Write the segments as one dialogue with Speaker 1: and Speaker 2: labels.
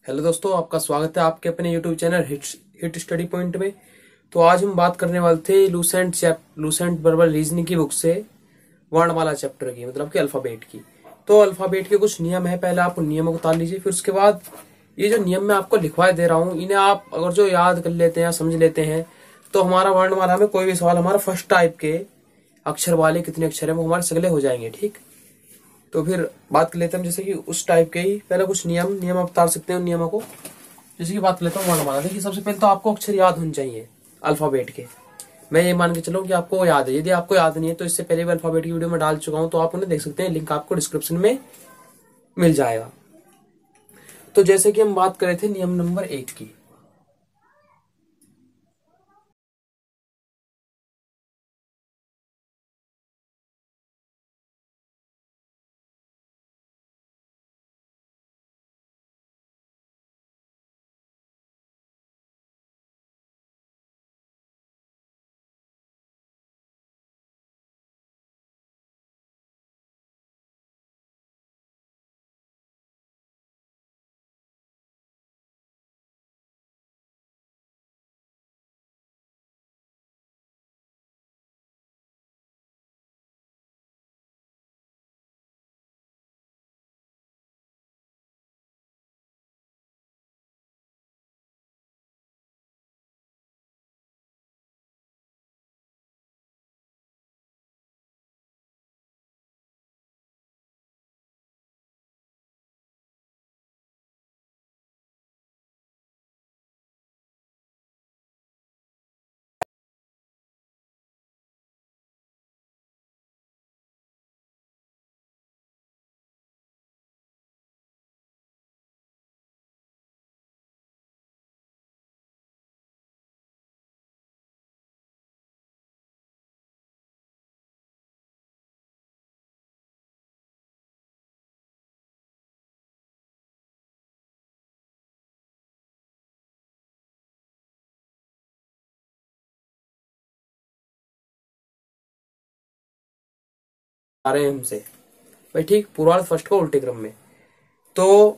Speaker 1: Hello दोस्तों, आपका स्वागत है आपके अपने YouTube channel hit study point में। तो आज हम बात करने वाले थे लूसेंट वर्बल रीजनिंग की बुक से वर्णमाला चैप्टर की, मतलब कि अल्फाबेट की। तो अल्फाबेट के कुछ नियम है, पहले आप उन नियमों को उतार लीजिए। फिर उसके बाद ये जो नियम मैं आपको लिखवाए दे रहा हूँ, इन्हें आप अगर जो याद कर लेते हैं या समझ लेते हैं तो हमारा वर्णमाला में कोई भी सवाल, हमारा फर्स्ट टाइप के अक्षर वाले कितने अक्षर है वो हमारे सगले हो जाएंगे। ठीक, तो फिर बात कर लेते हैं जैसे कि उस टाइप के ही पहले कुछ नियम आप उतार सकते हैं। उन नियमों को जैसे कि बात कर लेता हूँ वर्णमाला। देखिए, सबसे पहले तो आपको अक्षर याद होने चाहिए अल्फाबेट के। मैं ये मान के चलूँ कि आपको याद है। यदि आपको याद नहीं है तो इससे पहले भी अल्फाबेट की वीडियो में डाल चुका हूँ, तो आप उन्हें देख सकते हैं, लिंक आपको डिस्क्रिप्शन में मिल जाएगा। तो जैसे कि हम बात कर रहे थे नियम नंबर 8 की, आ रहे हैं हमसे भाई। ठीक, पूर्वार्ध फर्स्ट को उल्टे क्रम में। तो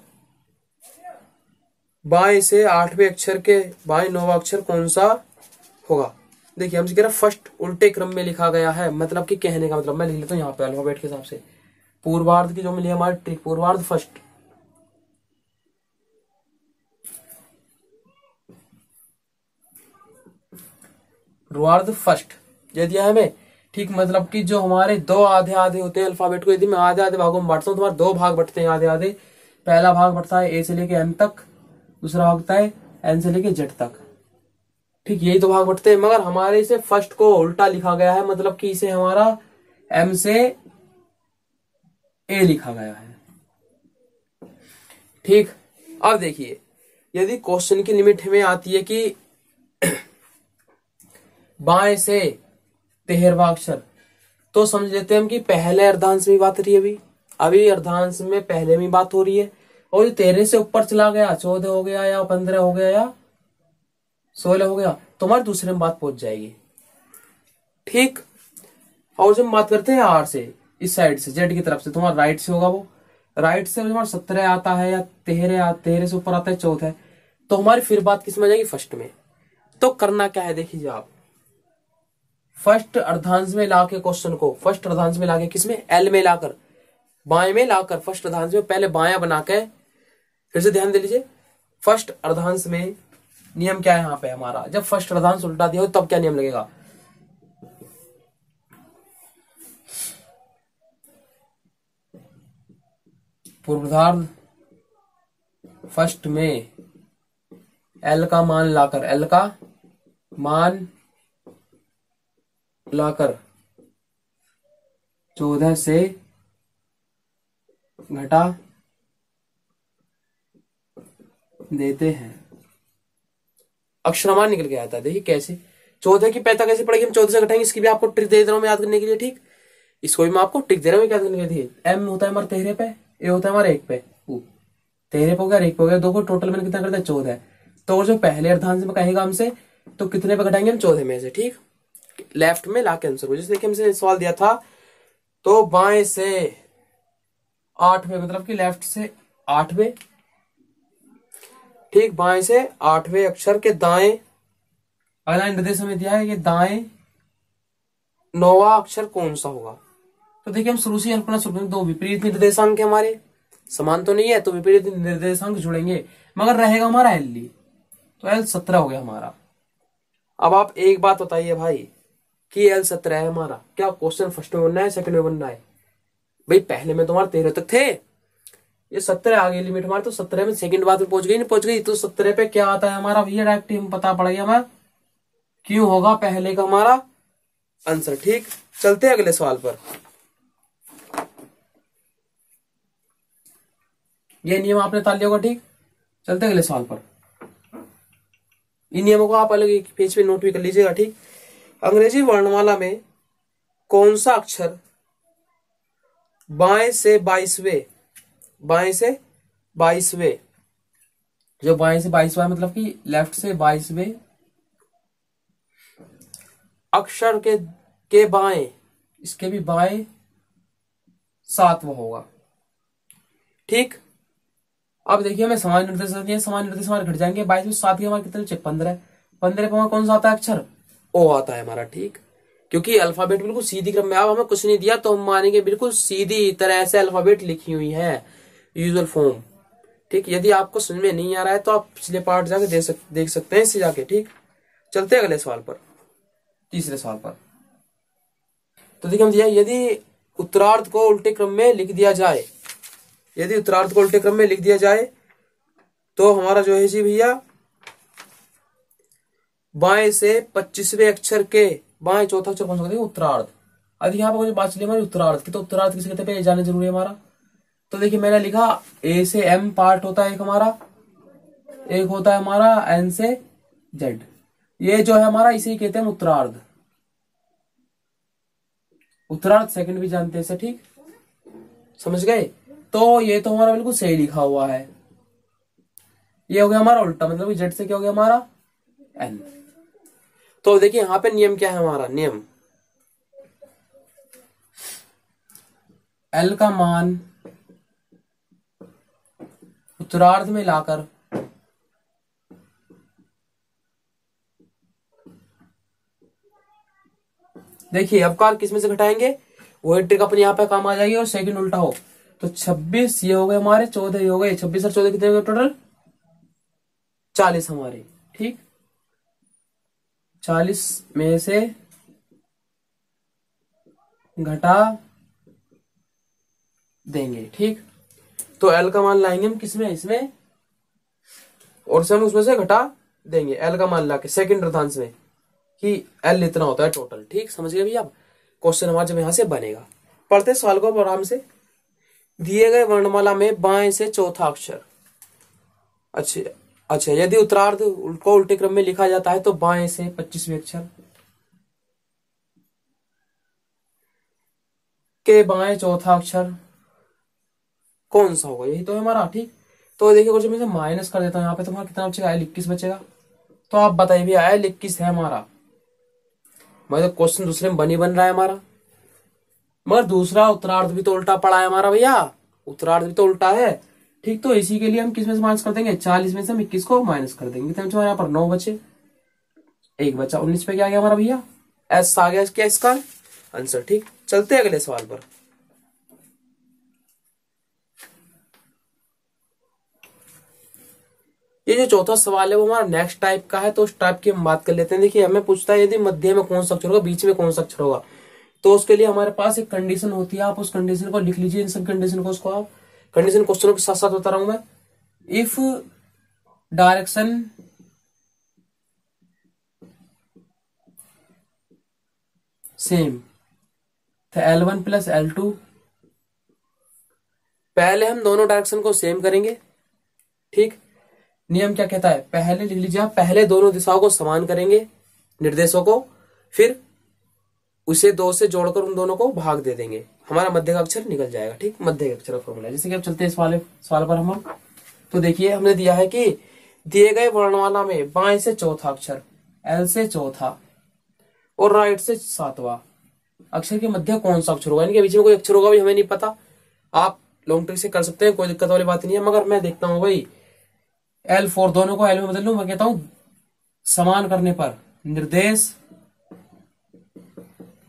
Speaker 1: बाएं से 8वें अक्षर के बाएं 9वां अक्षर कौन सा होगा? देखिए, हमसे कह रहा फर्स्ट उल्टे क्रम में लिखा गया है, मतलब कि कहने का मतलब मैं लिख लेता हूँ यहाँ पे अल्फाबेट के हिसाब से। पूर्वार्ध की जो मिली हमारी ट्रिक, पूर्वार्ध फर्स्ट, पूर्वार्ध फर्स्ट ये दिया है हमें। ठीक, मतलब कि जो हमारे दो आधे आधे होते हैं अल्फाबेट को, यदि मैं आधे आधे भागों में बांटता हूँ तो हमारे दो भाग बटते हैं आधे आधे। पहला भाग बढ़ता है ए से लेके एम तक, दूसरा भाग बढ़ता है एन से लेके जेड तक। ठीक, यही तो भाग बढ़ते हैं, मगर हमारे इसे फर्स्ट को उल्टा लिखा गया है, मतलब कि इसे हमारा एम से ए लिखा गया है। ठीक, अब देखिए, यदि क्वेश्चन की लिमिट हमें आती है कि बाएं से 13वां अक्षर, तो समझ लेते हैं हम कि पहले अर्धांश में बात हो रही है। अभी अभी अर्धांश में पहले में बात हो रही है, और 13 से ऊपर चला गया, 14 हो गया या 15 हो गया या 16 हो गया, तो हमारे दूसरे में बात पहुंच जाएगी। ठीक, और जब हम बात करते हैं आर से, इस साइड से जेड की तरफ से, तुम्हारा राइट से होगा वो। राइट से हमारा 17 आता है या 13 से ऊपर आता है 14 है, तो हमारी फिर बात किस में आ जाएगी? फर्स्ट में। तो करना क्या है, देखिए आप, फर्स्ट अर्धांश में लाके क्वेश्चन को, फर्स्ट अर्धांश में लाके किसमें? एल में लाकर, बाएं में लाकर फर्स्ट अर्धांश में पहले बायां बना के, फिर से ध्यान दे लीजिए, फर्स्ट अर्धांश में नियम क्या है यहाँ पे हमारा? जब फर्स्ट अर्धांश उल्टा दिया हो तब क्या नियम लगेगा? पूर्वार्ध फर्स्ट में एल का मान लाकर, एल का मान लाकर 14 से घटा देते हैं। अक्षरमान निकल के आता है। देखिए कैसे, 14 की पैता कैसे पड़ेगी, हम 14 से घटाएंगे, इसकी भी आपको ट्रिक दे रहा हूं मैं याद करने के लिए। ठीक, इसको भी मैं आपको ट्रिक दे रहा हूँ याद करने के लिए। एम होता है हमारे 13 पे, ए होता है हमारे 1 पे, 13 पे हो गया, 1 पे हो गया, दो को टोटल मैंने कितना करता है? 14। तो जो पहले अर्धांश में कहेगा हमसे, तो कितने पे घटाएंगे हम? 14 में से। ठीक, लेफ्ट में लाके आंसर को, जैसे देखिए हमसे सवाल दिया था, तो बाएं से 8वें, मतलब कि लेफ्ट से 8वें, ठीक, बाएं से 8वें अक्षर के दाएं, अगला निर्देश हमें दिया है कि दाएं 9वां अक्षर कौन सा होगा। तो देखिए हम शुरू से कल्पना शुरू करेंगे। दो विपरीत निर्देशांक है हमारे, समान तो नहीं है, तो विपरीत निर्देशांक जुड़ेंगे, मगर रहेगा हमारा एल ई, तो एल 17 हो गया हमारा। अब आप एक बात बताइए भाई कि एल 17 है हमारा, क्या क्वेश्चन फर्स्ट में बनना है सेकंड में बनना है? भाई पहले में तुम्हारे 13 तक थे, ये 17 आ गई लिमिट हमारे, तो 17 में सेकंड बात में पहुंच गई, नहीं पहुंच गई, तो 17 पे क्या आता है हमारा भैया, डायरेक्ट हम पता पड़ गया हमारा क्यों होगा पहले का हमारा आंसर। ठीक, चलते हैं अगले सवाल पर। ये नियम आपने ताल लिया होगा। ठीक, चलते हैं अगले सवाल पर। इन नियमों को आप अलग एक पेज पे नोट भी कर लीजिएगा। ठीक, अंग्रेजी वर्णमाला में कौन सा अक्षर बाएं से 22वें, बाएं से 22वें, जो बाएं से 22वां मतलब कि लेफ्ट से 22वें अक्षर के बाएं, इसके भी बाएं 7वां होगा। ठीक, अब देखिए हमें समान निर्देश दिए, समान निर्देश हमारे घट जाएंगे। 22 में 7 के हमारे कितने बचे? 15। 15 पे हमारा कौन सा आता है अक्षर? ओ आता है हमारा। ठीक, क्योंकि अल्फाबेट बिल्कुल सीधी क्रम में, अब हमें कुछ नहीं दिया तो हम मानेंगे बिल्कुल सीधी तरह से अल्फाबेट लिखी हुई है, यूजुअल फॉर्म। ठीक, यदि आपको समझ में नहीं आ रहा है तो आप पिछले पार्ट जाके देख सकते हैं इससे जाके। ठीक, चलते हैं अगले सवाल पर, तीसरे सवाल पर। तो देखिए हम दिया, यदि उत्तरार्ध को उल्टे क्रम में लिख दिया जाए, यदि उत्तरार्ध को उल्टे क्रम में लिख दिया जाए तो हमारा जो है जी भैया बाएं से 25वें अक्षर के बाएं चौथा अक्षर कौन सा होता है? उत्तरार्ध। अब यहाँ पर बात चली हमारी उत्तरार्ध की, तो उत्तरार्ध किसे कहते हैं जाने जरूरी है हमारा। तो देखिए मैंने लिखा ए से एम पार्ट होता है एक हमारा, एक होता है हमारा एन से जेड, ये जो है हमारा इसे ही कहते हैं उत्तरार्ध। उत्तरार्ध सेकंड भी जानते हैं इसे। ठीक, समझ गए? तो ये तो हमारा बिल्कुल सही लिखा हुआ है, ये हो गया हमारा उल्टा, मतलब कि जेड से क्या हो गया हमारा एन। तो देखिए यहां पे नियम क्या है हमारा, नियम एल का मान उत्तरार्ध में लाकर देखिए अब कार किस में से घटाएंगे, वही ट्रिक अपने यहाँ पे काम आ जाएगी। और सेकंड उल्टा हो तो 26 ये हो गए हमारे, 14 ये हो गए, 26 और 14 कितने हो गए टोटल? 40 हमारे। ठीक, 40 में से घटा देंगे। ठीक, तो एल का मान लाएंगे हम किसमें, इसमें, और हम उसमें से घटा देंगे एल का मान लाके सेकंड अर्धांश में कि एल इतना होता है टोटल। ठीक, समझ गए भैया? अब क्वेश्चन हमारा जब यहां से बनेगा, पढ़ते सवाल को आराम से। दिए गए वर्णमाला में बाएं से चौथा अक्षर, अच्छा यदि उत्तरार्ध को उल्टे क्रम में लिखा जाता है तो बाएं से 25वें अक्षर के बाएं चौथा अक्षर कौन सा होगा, यही तो है हमारा। ठीक, तो देखिए जब मैं इसे माइनस कर देता हूं यहाँ पे तो हमारा कितना बचेगा? एल 21 बचेगा। तो आप बताइए भैया एल 21 है हमारा, मतलब क्वेश्चन दूसरे में बन रहा है हमारा, मगर दूसरा उत्तरार्ध भी तो उल्टा पड़ा है हमारा भैया, उत्तरार्ध भी तो उल्टा है। ठीक, तो इसी के लिए हम किस में से माइनस कर देंगे? 40 में से हम 21 को माइनस कर देंगे, तो यहाँ पर 9 बचे, एक बचा, 19 पे क्या आ गया हमारा भैया? एस आ गया क्या इसका आंसर। ठीक, चलते हैं अगले सवाल पर। ये जो चौथा सवाल है वो हमारा नेक्स्ट टाइप का है, तो उस टाइप की हम बात कर लेते हैं। देखिए हमें पूछता है यदि मध्य में कौन सा अक्षर होगा, बीच में कौन सा अक्षर होगा, तो उसके लिए हमारे पास एक कंडीशन होती है। आप उस कंडीशन को लिख लीजिए, इन सब कंडीशन को, उसको आप कंडीशन क्वेश्चनों के साथ साथ बता रहा हूं मैं। इफ डायरेक्शन सेम तो L1 प्लस L2, पहले हम दोनों डायरेक्शन को सेम करेंगे। ठीक, नियम क्या कहता है, पहले लिख लीजिए आप, पहले दोनों दिशाओं को समान करेंगे निर्देशों को, फिर उसे 2 से जोड़कर उन दोनों को भाग दे देंगे, हमारा मध्य का अक्षर निकल जाएगा। ठीक, मध्य का अक्षर का फॉर्मूला। जैसे कि अब चलते हैं इस सवाल पर हम। तो देखिए हमने दिया है कि दिए गए वर्णमाला में बाएं से चौथा अक्षर, एल से चौथा और राइट से 7वां अक्षर के मध्य कौन सा अक्षर होगा, इनके बीच में कोई अक्षर होगा भी हमें नहीं पता, आप लॉन्ग ट्रिक से कर सकते हैं, कोई दिक्कत वाली बात नहीं है। मगर मैं देखता हूँ भाई L4 दोनों को L में बदल लूं, मैं कहता हूं समान करने पर, निर्देश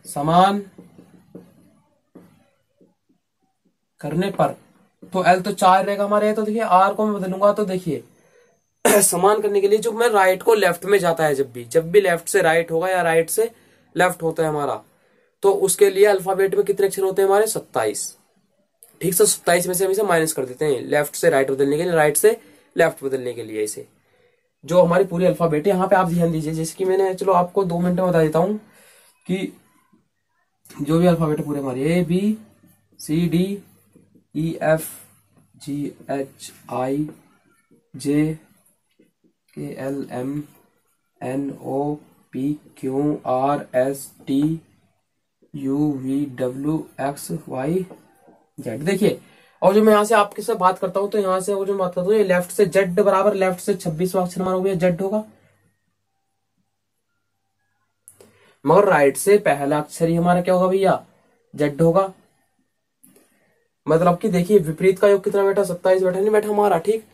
Speaker 1: समान करने पर, तो L तो 4 रहेगा हमारे। तो देखिए R को मैं बदलूंगा, तो देखिए समान करने के लिए जो मैं राइट को लेफ्ट में जाता है, जब भी लेफ्ट से राइट होगा या राइट से लेफ्ट होता है हमारा, तो उसके लिए अल्फाबेट में कितने अक्षर होते हैं हमारे? 27। ठीक, तो 27 में से हम इसे माइनस कर देते हैं, लेफ्ट से राइट बदलने के लिए, राइट से लेफ्ट बदलने के लिए। इसे जो हमारी पूरी अल्फाबेट है, यहाँ पे आप ध्यान दीजिए, जैसे कि मैंने, चलो आपको 2 मिनट में बता देता हूँ कि जो भी अल्फाबेट है पूरे हमारे ABCDEFGHIJKLMNOPQRSTUVWXYZ। देखिए, और जो मैं यहाँ से आपके साथ बात करता हूँ, तो यहाँ से वो जो बात करता हूँ, ये लेफ्ट से जेड बराबर, लेफ्ट से 26वां अक्षर हमारा हो गया जेड होगा, मगर राइट से पहला अक्षर ही हमारा क्या होगा भैया? जेड होगा। मतलब कि देखिए विपरीत का योग कितना बैठा? 27 बैठा, नहीं बैठा हमारा? ठीक,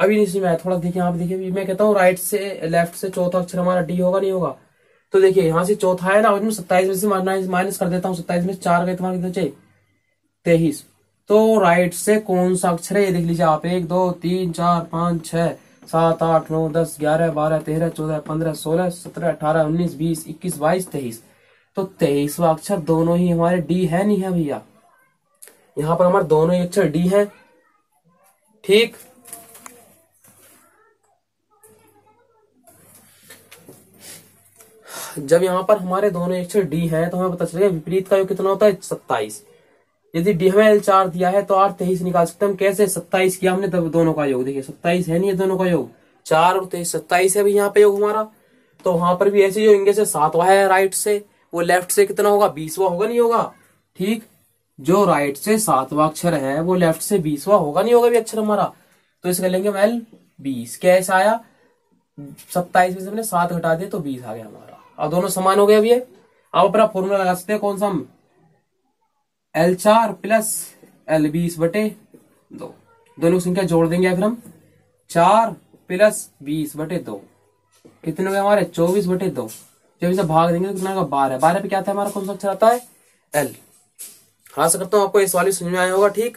Speaker 1: अभी नहीं मैं थोड़ा देखिए, यहाँ पे देखिए, मैं कहता हूँ राइट से लेफ्ट से चौथा अक्षर हमारा डी होगा, नहीं होगा? तो देखिए यहाँ से चौथा है ना, और 27 में से माइनस कर देता हूँ, 27 में से 4 गए, तुम्हारा कितना चाहिए? 23। तो राइट से कौन सा अक्षर है ये देख लीजिए आप, 1 2 3 4 5 6 7 8 9 10 11 12 13 14 15 16 17 18 19 20 21 22 23। तो 23वां अक्षर दोनों ही हमारे डी है, नहीं है भैया? यहाँ पर हमारे दोनों ही अक्षर डी है। ठीक, जब यहाँ पर हमारे दोनों अक्षर डी हैं, तो हमें पता चलेगा विपरीत का योग कितना होता है? 27। यदि डी हमें L4 दिया है, तो R 23 निकाल सकते हैं हम। कैसे? 27 किया हमने, तब दोनों का योग देखिए, 27 है नहीं है दोनों का योग, 4 और 23, 27 है भी यहाँ पे योग हमारा। तो वहां पर भी ऐसे जो होंगे से 7वां है राइट से, वो लेफ्ट से कितना होगा? 20वां होगा, नहीं होगा? ठीक, जो राइट से 7वां अक्षर है, वो लेफ्ट से 20वां होगा, नहीं होगा भी अक्षर हमारा? तो इसे लेंगे हम L20। कैसे आया? 27 में से हमने 7 घटा दिए, तो 20 आ गया हमारा। अब दोनों समान हो गए। अभी अब अपना फॉर्मूला लगा सकते हैं, कौन सा? हम L4 प्लस L20 बटे 2, दोनों संख्या जोड़ देंगे, फिर हम 4 प्लस 20 बटे 2 कितने हो गए हमारे? 24 बटे 2। जब इसे भाग देंगे तो कितना होगा? 12। 12 पे क्या था हमारा? कौन सा अक्षर आता है? L। हाँ, से करता हूँ, आपको इस वाली समझ में आया होगा। ठीक,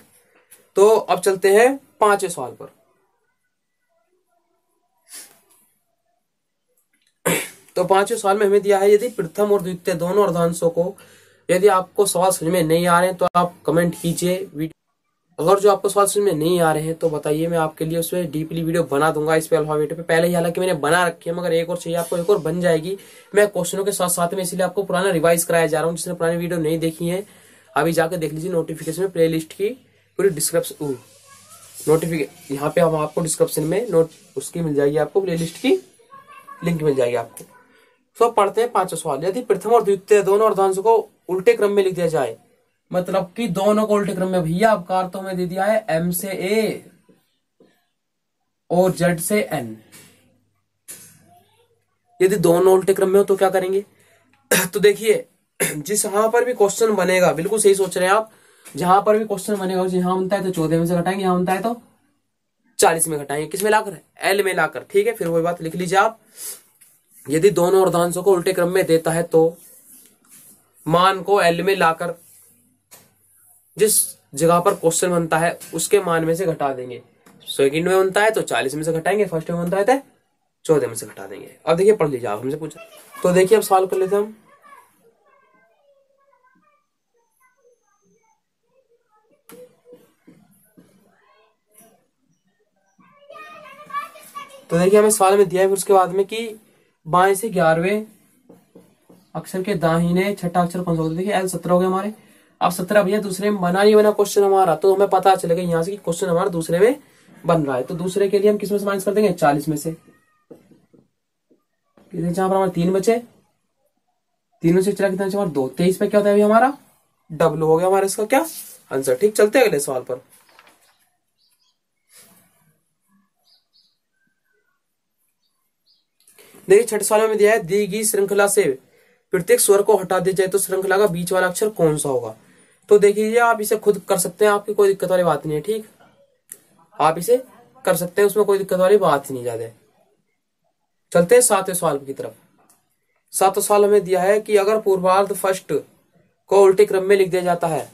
Speaker 1: तो अब चलते हैं 5वें सवाल पर। तो 5वें सवाल में हमें दिया है, यदि प्रथम और द्वितीय दोनों अर्धांशों को, यदि आपको सवाल समझ में नहीं आ रहे हैं तो आप कमेंट कीजिए। अगर जो आपको सवाल समझ में नहीं आ रहे हैं तो बताइए, मैं आपके लिए उसमें डीपली वीडियो बना दूंगा इस पे अल्फाबेट पे। पहले ही हालांकि मैंने बना रखी है, मगर एक और चाहिए आपको, एक और बन जाएगी। मैं क्वेश्चनों के साथ साथ में इसलिए आपको पुराना रिवाइज कराया जा रहा हूँ। जिसने पुरानी वीडियो नहीं देखी है, अभी जाकर देख लीजिए नोटिफिकेशन में, प्ले लिस्ट की पूरी डिस्क्रिप्शन नोटिफिकेशन यहाँ पे हम आपको डिस्क्रिप्शन में उसकी मिल जाएगी, आपको प्ले लिस्ट की लिंक मिल जाएगी आपको। तो पढ़ते हैं 5वां सवाल। यदि प्रथम और द्वितीय दोनों अर्धांशों को उल्टे क्रम में लिख दिया जाए, मतलब कि दोनों को उल्टे क्रम में, भैया अब कार तो हमें दे दिया है M से A और Z से N। यदि दोनों उल्टे क्रम में हो तो क्या करेंगे? तो देखिए, जिस यहां पर भी क्वेश्चन बनेगा, बिल्कुल सही सोच रहे हैं आप, जहां पर भी क्वेश्चन बनेगा, यहां बनता है तो 14 में से घटाएंगे, यहां बनता है तो 40 में घटाएंगे, किस में लाकर? L में लाकर। ठीक है, फिर वही बात लिख लीजिए आप। यदि दोनों अर्धांशों को उल्टे क्रम में देता है तो मान को L में लाकर जिस जगह पर क्वेश्चन बनता है उसके मान में से घटा देंगे। सेकंड में बनता है तो 40 में से घटाएंगे, फर्स्ट में बनता है तो 14 में से घटा देंगे। अब देखिए, पढ़ लीजिए, आप हमसे पूछा तो देखिए, अब सवाल कर लेते हम। तो देखिए, हमें सवाल में दिया है फिर उसके बाद में कि बाएं से 11वें अक्षर के दाहिने छठा अक्षर कौन सा होता है? देखिए L17 हो गया हमारे। अब 17 भैया दूसरे में बना नहीं बना क्वेश्चन हमारा, तो हमें पता चलेगा यहाँ से कि क्वेश्चन हमारा दूसरे में बन रहा है। तो दूसरे के लिए हम किस में से माइनस कर देंगे? 40 में से। जहां पर हमारे 3 बचे, 3 में से चला कितना हमारा 2, 23 पे क्या होता है अभी हमारा? W हो गया हमारा इसका क्या आंसर। ठीक, चलते हैं अगले सवाल पर। देखिए, छठे सवाल में दिया है, दी गई श्रृंखला से प्रत्येक स्वर को हटा दिया जाए तो श्रृंखला का बीच वाला अक्षर कौन सा होगा? तो देखिए, आप इसे खुद कर सकते हैं, आपकी कोई दिक्कत वाली बात नहीं है। ठीक, आप इसे कर सकते हैं, उसमें कोई दिक्कत वाली बात ही नहीं ज्यादा। चलते हैं 7वें सवाल की तरफ। 7वां सवाल हमें दिया है कि अगर पूर्वार्ध फर्स्ट को उल्टे क्रम में लिख दिया जाता है,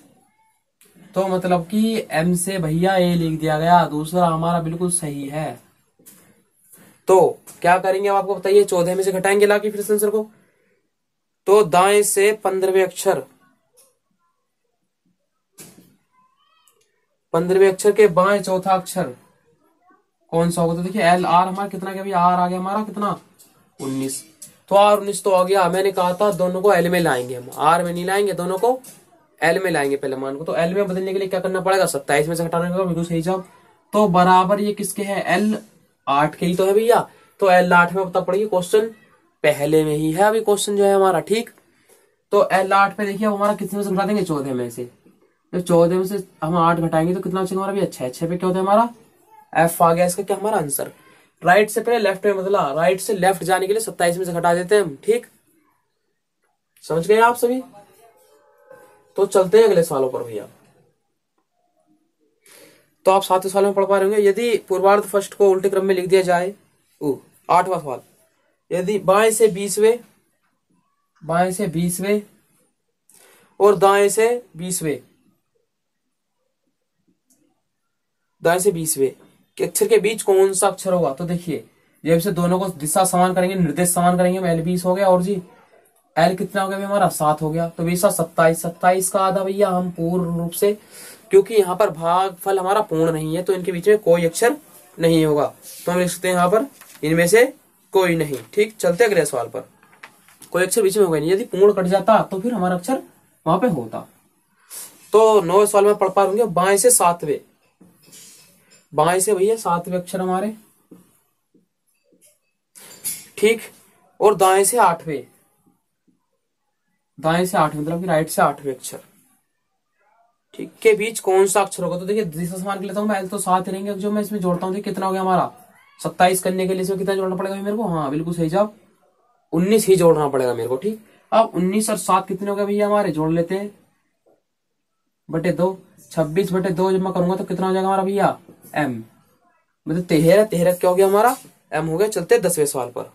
Speaker 1: तो मतलब कि एम से भैया ए लिख दिया गया, दूसरा हमारा बिल्कुल सही है। तो क्या करेंगे अब आपको बताइए, 14 में से घटाएंगे लाके फिर आंसर को। तो दाएं से 15वें अक्षर, 15वें अक्षर के बाएं चौथा अक्षर कौन सा होगा? तो देखिए एल आर हमारा कितना गया भैया, आर आ गया हमारा कितना 19। तो आर 19 तो आ गया। मैंने कहा था दोनों को एल में लाएंगे, हम आर में नहीं लाएंगे, दोनों को एल में लाएंगे पहले मान को। तो एल में बदलने के लिए क्या करना पड़ेगा, 27 में से घटाने का बिल्कुल सही जवाब। तो बराबर ये किसके है, एल 8 के ही तो है भैया। तो एल 8 में बता पड़ेगी, क्वेश्चन पहले में ही है अभी क्वेश्चन जो है हमारा, ठीक। तो एल 8 पे देखिए हमारा कितने में से घटा देंगे, 14 में से। तो 14 में से हम 8 घटाएंगे तो कितना बचेगा हमारा भैया, 6। 6 पे क्या होता है हमारा एफ आ गया, इसका क्या हमारा आंसर। राइट से पहले लेफ्ट में बदला, राइट से लेफ्ट जाने के लिए 27 में से घटा देते हैं हम, ठीक। समझ गए आप सभी। तो चलते हैं अगले सवालों पर भैया। तो आप 7वें सवाल में पढ़ पा रहे होंगे, यदि पूर्वार्ध फर्स्ट को उल्टे क्रम में लिख दिया जाए। 8वां सवाल, यदि बाएं से 20वें, बाएं से 20वें और दाएं से 20वें, दाएं से 20वें के अक्षर के बीच कौन सा अक्षर होगा? तो देखिए जब से दोनों को दिशा समान करेंगे, निर्देश समान करेंगे, एल 20 हो गया और जी एल कितना हो गया हमारा 7 हो गया। तो 20 27, 27 का आधा भैया हम पूर्ण रूप से, क्योंकि यहाँ पर भागफल हमारा पूर्ण नहीं है तो इनके बीच में कोई अक्षर नहीं होगा, तो हम लिख सकते हैं यहाँ पर इनमें से कोई नहीं, ठीक। चलते अगले सवाल पर। कोई अक्षर बीच में होगा नहीं, यदि पूर्ण कट जाता तो फिर हमारा अक्षर वहां पे होता। तो 9वें सवाल में पढ़ पा रहे बाएं से 7वें, बाएं से भैया 7वें अक्षर हमारे, ठीक। और दाएं से 8वें, दाएं से 8वें मतलब कि राइट से 8वें अक्षर, ठीक, के बीच कौन सा अक्षर होगा? तो देखिए दिशा समान कर लेता हूं मैं, एल तो 7 रहेंगे, जो मैं इसमें जोड़ता हूँ कितना हो गया हमारा 27 करने के लिए इसमें कितना जोड़ना पड़ेगा मेरे को? हाँ बिल्कुल सही जवाब, 19 ही जोड़ना पड़ेगा मेरे को, ठीक। अब 19 और 7 कितने हो गए भैया हमारे, जोड़ लेते हैं, बटे 2, 26 बटे 2 जब मैं करूंगा तो कितना हो जाएगा हमारा भैया एम, मतलब 13, 13 क्या हो गया हमारा एम हो गया। चलते 10वें सवाल पर।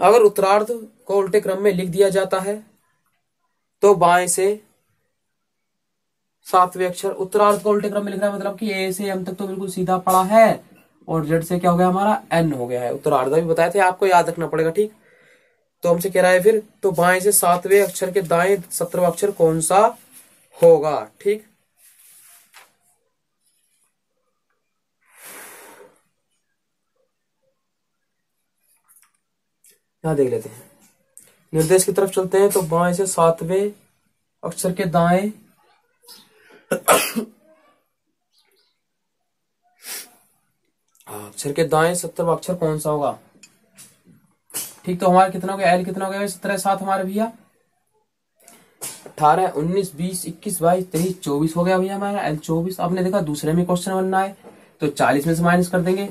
Speaker 1: अगर उत्तरार्ध को उल्टे क्रम में लिख दिया जाता है तो बाएं से 7वें अक्षर, उत्तरार्ध को उल्टे क्रम में लिख रहा है मतलब कि ए से एम तक तो बिल्कुल सीधा पड़ा है, और जेड से क्या हो गया हमारा एन हो गया है। उत्तरार्ध भी बताए थे आपको, याद रखना पड़ेगा, ठीक। तो हमसे कह रहा है फिर, तो बाएं से 7वें अक्षर के दाएं 17वां अक्षर कौन सा होगा, ठीक। यहां देख लेते हैं, निर्देश की तरफ चलते हैं। तो बाएं से 7वें अक्षर के दाएं अक्षर के दाएं 17वां अक्षर कौन सा होगा, ठीक। तो हमारा कितना हो गया, एल कितना हो गया 17, 7 हमारे भैया 18, 19, 20, 21, 22, 23, 24 हो गया भैया हमारा एल 24। आपने देखा दूसरे में क्वेश्चन बनना है तो 40 में से माइनस कर देंगे,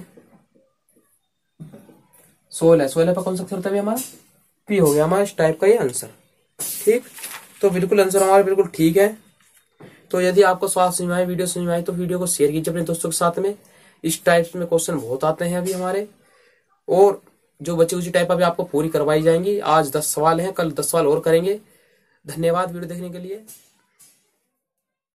Speaker 1: 16, 16 पर कौन सा अक्षर होता है हमारा पी हो गया हमारा, इस टाइप का ये आंसर, ठीक। तो बिल्कुल आंसर हमारा बिल्कुल ठीक है। तो यदि आपको स्वाद समझ में आए, वीडियो समझ में आई, तो वीडियो को शेयर कीजिए अपने दोस्तों के साथ में। इस टाइप में क्वेश्चन बहुत आते हैं अभी हमारे, और जो बची उसी टाइप अभी आपको पूरी करवाई जाएंगी। आज 10 सवाल हैं, कल 10 सवाल और करेंगे। धन्यवाद वीडियो देखने के लिए।